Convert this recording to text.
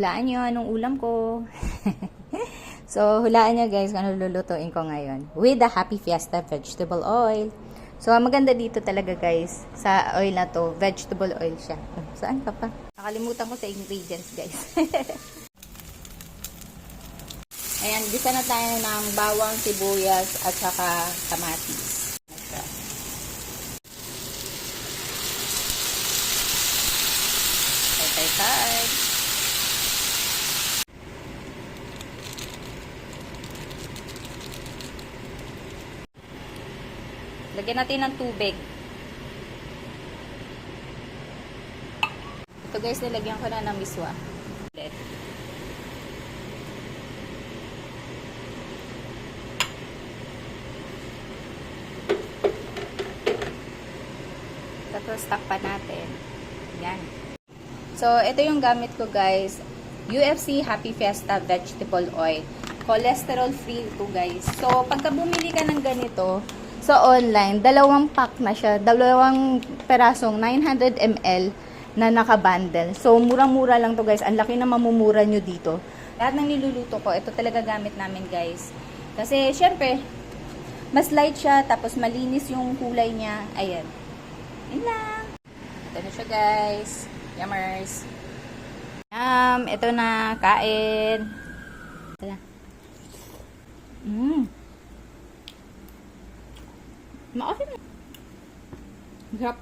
Hulaan nyo anong ulam ko. So, hulaan nyo guys kung ano lulutuin ko ngayon. With the Happy Fiesta vegetable oil. So, ang maganda dito talaga guys, sa oil na to, vegetable oil siya. Saan ka pa? Nakalimutan ko sa ingredients guys. Ayan, gisa na tayo ng bawang, sibuyas, at saka kamatis. Tay-tay-tay. Lagyan natin ng tubig. Ito guys, nilagyan ko na ng miswa. Ulit. Tapos takpan natin. Yan. So, ito yung gamit ko guys. UFC Happy Fiesta Vegetable Oil. Cholesterol free ito guys. So, pagka bumili ka ng ganito sa online, dalawang pack na siya. Dalawang perasong 900 ml na naka-bundle. So, murang-mura lang to guys. Ang laki na mamumura nyo dito. Lahat ng niluluto ko, ito talaga gamit namin guys. Kasi, syempre, mas light siya. Tapos, malinis yung kulay niya. Ayan. Yun lang. Ito na siya guys. Yummers. Ito na. Kain. Ito na. Maasin na. Sarap.